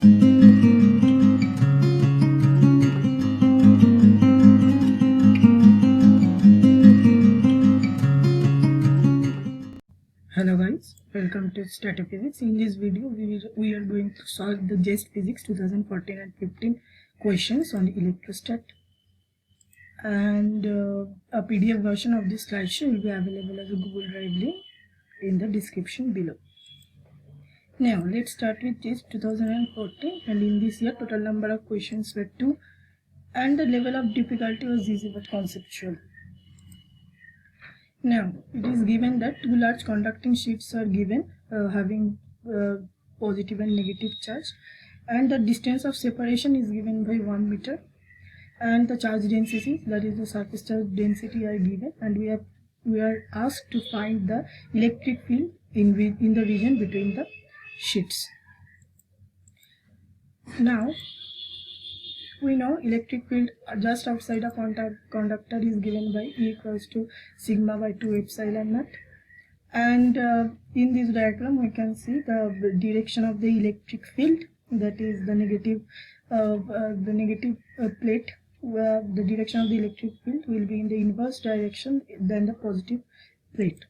Hello guys, welcome to Statophysics. In this video, we are going to solve the JEST Physics 2014 and 15 questions on electrostat. And a PDF version of this slideshow will be available as a Google Drive link in the description below. Now, let's start with JEST 2014, and in this year, total number of questions were 2, and the level of difficulty was easy but conceptual. Now, it is given that two large conducting sheets are given having positive and negative charge, and the distance of separation is given by 1 meter, and the charge density, that is the surface charge density, are given, and we are asked to find the electric field in the region between the sheets. Now, we know electric field just outside a conductor is given by E equals to sigma by 2 epsilon naught, and in this diagram we can see the direction of the electric field, that is the negative plate, where the direction of the electric field will be in the inverse direction than the positive plate.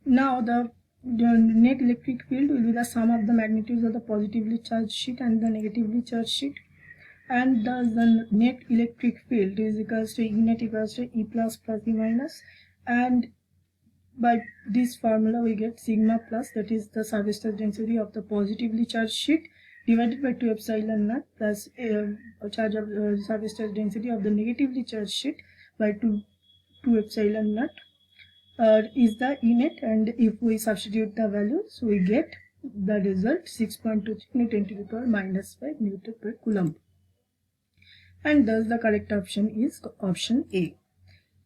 Now the net electric field will be the sum of the magnitudes of the positively charged sheet and the negatively charged sheet, and thus the net electric field is equals to E net equals to E plus E minus, and by this formula we get sigma plus, that is the surface charge density of the positively charged sheet, divided by 2 epsilon naught plus surface charge density of the negatively charged sheet by 2 epsilon naught. Is the E net, and if we substitute the values we get the result 6.23 into 10 to the power minus 5 Newton per Coulomb, and thus the correct option is option A.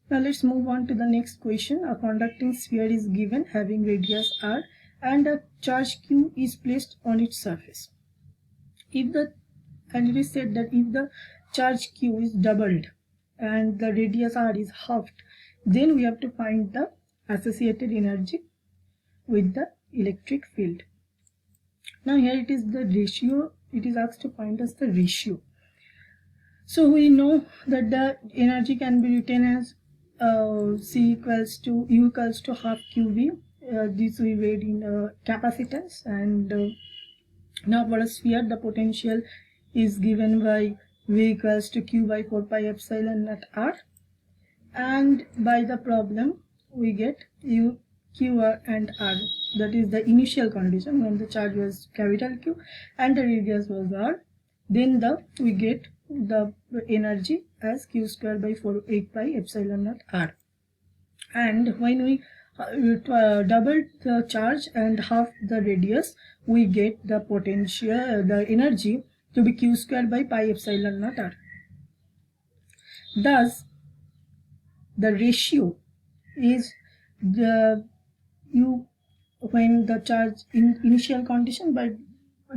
Now let's move on to the next question. A conducting sphere is given having radius r and a charge q is placed on its surface. And it is said that if the charge q is doubled and the radius r is halved, then we have to find the associated energy with the electric field. Now here it is the ratio, it is asked to find us the ratio. So we know that the energy can be written as C equals to U equals to half QV. This we read in capacitance, and now for a sphere the potential is given by V equals to Q by 4 pi epsilon naught R, and by the problem we get U, Q, R and R, that is the initial condition when the charge was capital Q and the radius was R. Then we get the energy as Q square by 8 pi epsilon naught R, and when we double the charge and half the radius, we get the potential, the energy to be Q square by pi epsilon naught R. Thus the ratio is the U when the charge in initial condition by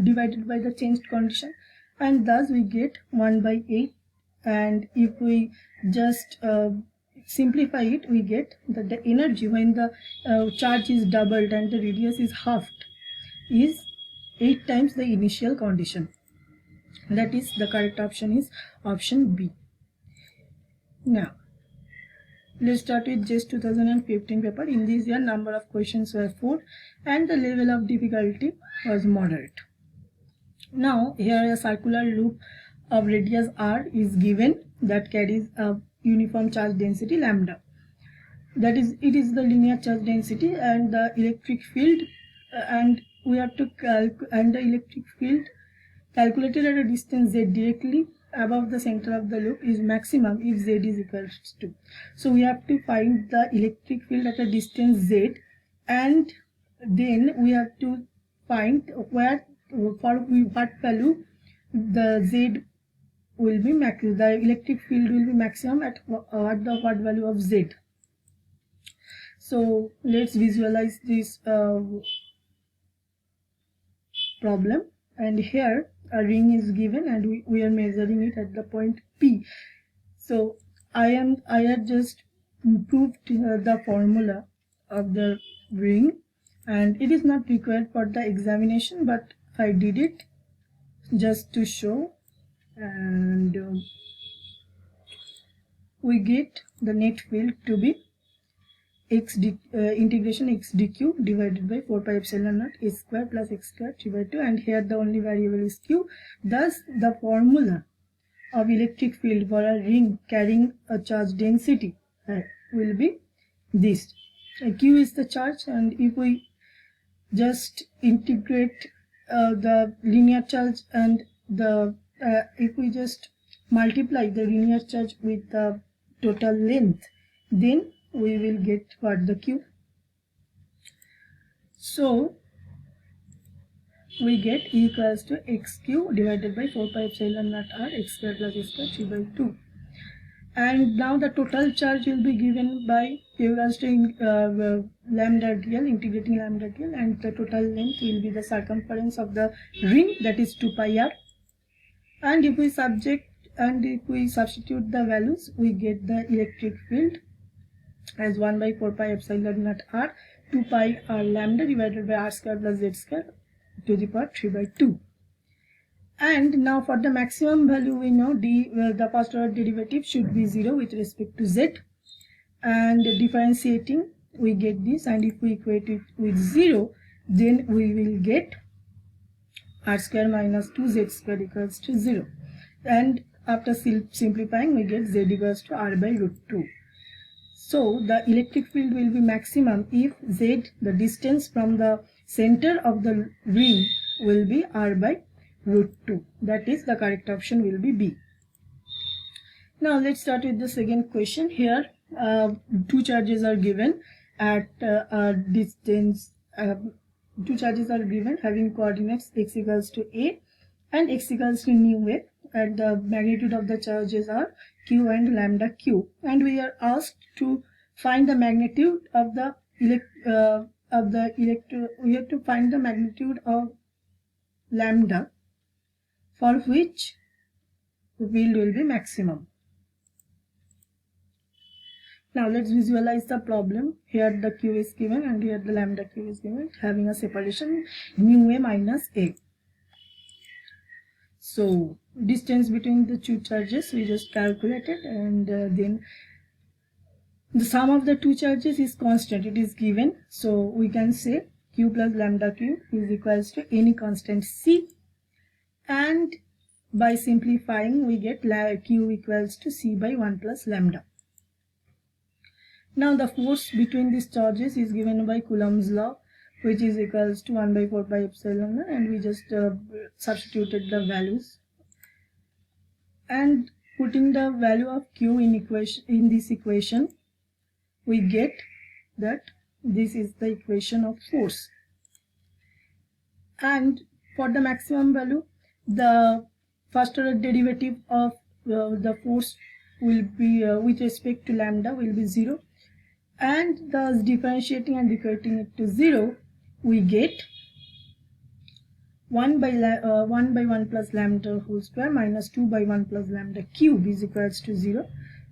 divided by the changed condition, and thus we get 1 by 8, and if we just simplify it, we get that the energy when the charge is doubled and the radius is halved is 8 times the initial condition. That is the correct option is option B. Now let's start with JEST 2015 paper. In this year number of questions were 4 and the level of difficulty was moderate. Now here a circular loop of radius r is given that carries a uniform charge density lambda, that is it is the linear charge density, and the electric field and we have to and the electric field calculated at a distance z directly above the center of the loop is maximum if z is equal to. So we have to find the electric field at a distance z, and then we have to find where for what value the z will be the electric field will be maximum at what value of z. So let's visualize this problem, and here a ring is given and we are measuring it at the point P. So I had just proved the formula of the ring, and it is not required for the examination, but I did it just to show, and we get the net field to be integration x dq divided by 4 pi epsilon naught a square plus x square 3 by 2, and here the only variable is q. Thus the formula of electric field for a ring carrying a charge density will be this. Q is the charge, and if we just integrate the linear charge and the if we just multiply the linear charge with the total length, then we will get what the Q. So we get E equals to xq divided by 4 pi epsilon naught r x square plus s square 3 by 2. And now the total charge will be given by equals to lambda dl, integrating lambda dl, and the total length will be the circumference of the ring, that is 2 pi r. And if we substitute the values, we get the electric field as 1 by 4 pi epsilon naught r 2 pi r lambda divided by r square plus z square to the power 3 by 2. And now for the maximum value, we know the first order derivative should be 0 with respect to z, and differentiating we get this, and if we equate it with 0, then we will get r square minus 2z square equals to 0, and after simplifying we get z equals to r by root 2. So the electric field will be maximum if z, the distance from the center of the ring, will be r by root 2. That is, the correct option will be B. Now let's start with the second question. Here two charges are given at a distance. Two charges are given having coordinates x equals to a and x equals to nu a, and the magnitude of the charges are q and lambda q, and we are asked to find the magnitude of the we have to find the magnitude of lambda, for which the field will be maximum. Now let's visualize the problem. Here the q is given and here the lambda q is given, having a separation mu a minus a. So distance between the two charges we just calculated, and then the sum of the two charges is constant, it is given. So we can say q plus lambda q is equals to any constant c, and by simplifying we get q equals to c by 1 plus lambda. Now the force between these charges is given by Coulomb's law, which is equals to 1 by 4 pi epsilon, and we just substituted the values, and putting the value of q in this equation, we get that this is the equation of force. And for the maximum value, the first order derivative of the force will be with respect to lambda will be 0, and thus differentiating and equating it to 0, we get 1 by 1 plus lambda whole square minus 2 by 1 plus lambda cube is equals to 0,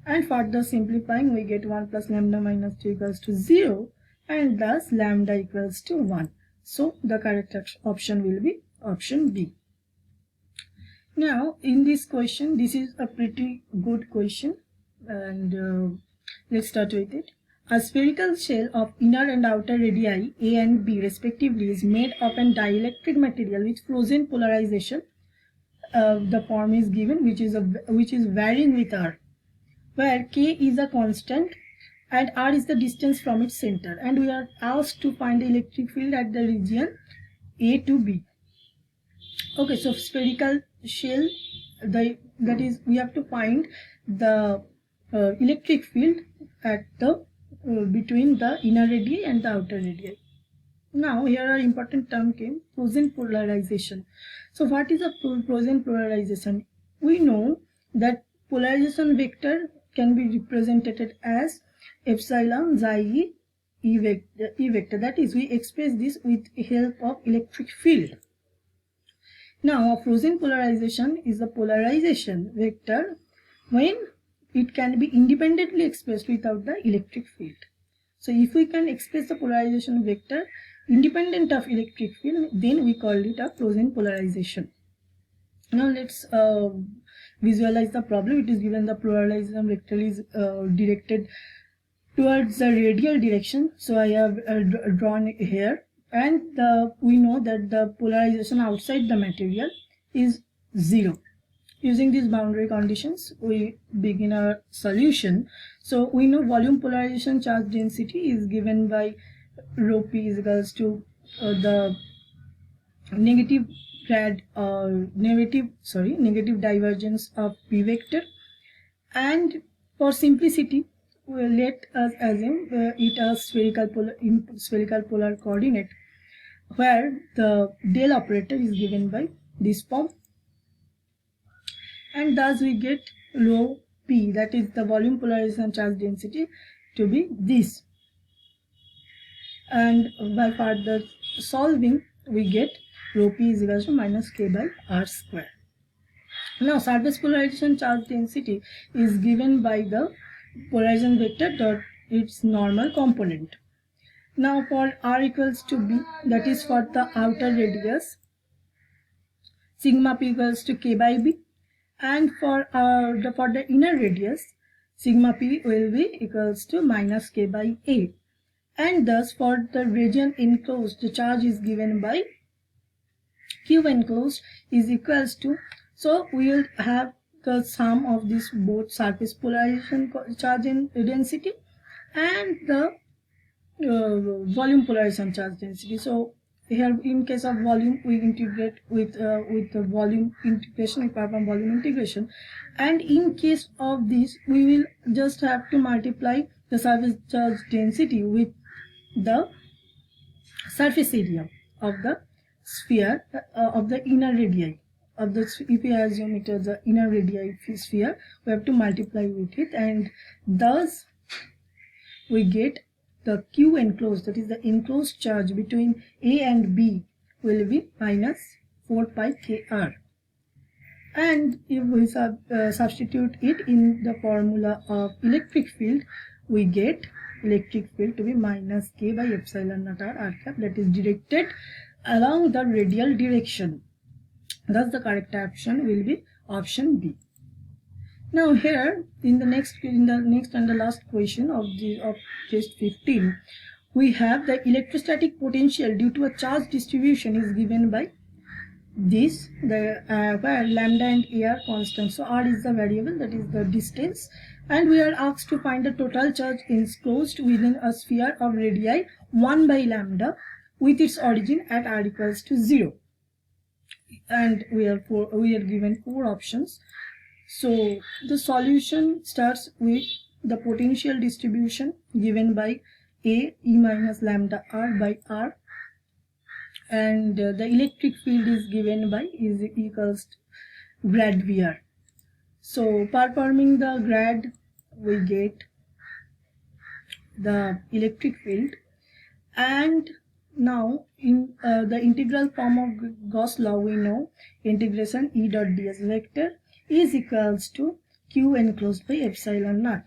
and further simplifying we get 1 plus lambda minus 2 equals to 0, and thus lambda equals to 1. So the correct option will be option B. Now in this question, this is a pretty good question, and let's start with it. A spherical shell of inner and outer radii A and B respectively is made of an dielectric material with frozen polarization. The form is given, which is varying with r, where k is a constant and r is the distance from its center, and we are asked to find the electric field at the region A to B. Okay, so spherical shell, that is, we have to find the electric field at the between the inner radii and the outer radii. Now here our important term came, frozen polarization. So what is a frozen polarization? We know that polarization vector can be represented as epsilon xi e vector. That is, we express this with help of electric field. Now a frozen polarization is a polarization vector when it can be independently expressed without the electric field. So if we can express the polarization vector independent of electric field, then we call it a closed polarization. Now let's visualize the problem. It is given the polarization vector is directed towards the radial direction, so I have drawn here, and we know that the polarization outside the material is 0. Using these boundary conditions, we begin our solution. So we know volume polarization charge density is given by rho p is equals to the negative divergence of p vector, and for simplicity let us assume it a spherical polar coordinate, where the del operator is given by this form, and thus we get rho p, that is the volume polarization charge density, to be this. And by further solving, we get rho p is equal to minus k by r square. Now surface polarization charge density is given by the polarization vector dot its normal component. Now for r equals to b, that is for the outer radius, sigma p equals to k by b, and for the inner radius, sigma p will be equals to minus k by a, and thus for the region enclosed, the charge is given by q enclosed is equals to, so we will have the sum of this both surface polarization charge and density and the volume polarization charge density. So here in case of volume, we integrate with the volume integration, we perform volume integration, and in case of this we will just have to multiply the surface charge density with the surface area of the sphere of the inner radii of the, if we assume it as the inner radii sphere, we have to multiply with it, and thus we get the q enclosed, that is the enclosed charge between A and B, will be minus 4 pi kr. And if we substitute it in the formula of electric field, we get electric field to be minus k by epsilon naught r cap, that is directed along the radial direction. Thus the correct option will be option B. Now here in the next and the last question of test 15, we have the electrostatic potential due to a charge distribution is given by this, where lambda and a are constant. So r is the variable, that is the distance, and we are asked to find the total charge enclosed within a sphere of radii 1 by lambda with its origin at r equals to 0. And we are given 4 options. So the solution starts with the potential distribution given by A e minus lambda r by r, and the electric field is given by is equals to grad Vr. So performing the grad, we get the electric field, and now in the integral form of Gauss law, we know integration E dot ds vector is equals to q enclosed by epsilon naught,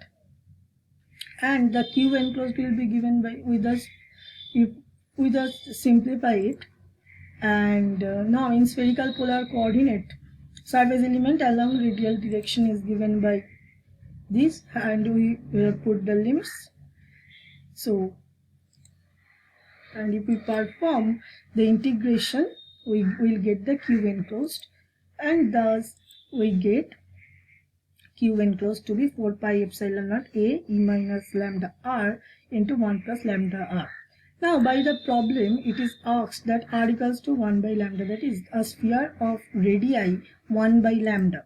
and the q enclosed will be given by with us if we just simplify it. And now in spherical polar coordinate, surface element along radial direction is given by this, and we put the limits. So, and if we perform the integration, we will get the q enclosed, and thus we get q enclosed to be 4 pi epsilon naught A e minus lambda r into 1 plus lambda r. Now by the problem, it is asked that r equals to 1 by lambda, that is a sphere of radii 1 by lambda.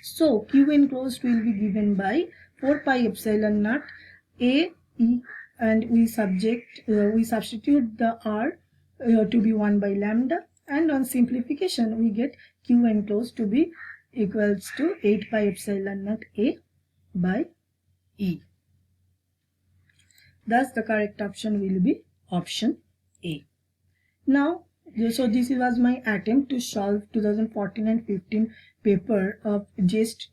So q enclosed will be given by 4 pi epsilon naught A e, and we substitute the r to be 1 by lambda, and on simplification we get q enclosed to be equals to 8 pi epsilon naught A by E. Thus the correct option will be option A. Now, so this was my attempt to solve 2014 and 15 paper of JEST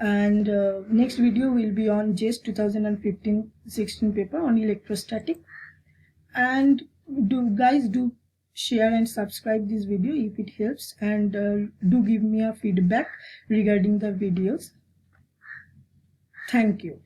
and next video will be on JEST 2015-16 paper on electrostatic. And do share and subscribe this video if it helps, and do give me a feedback regarding the videos. Thank you.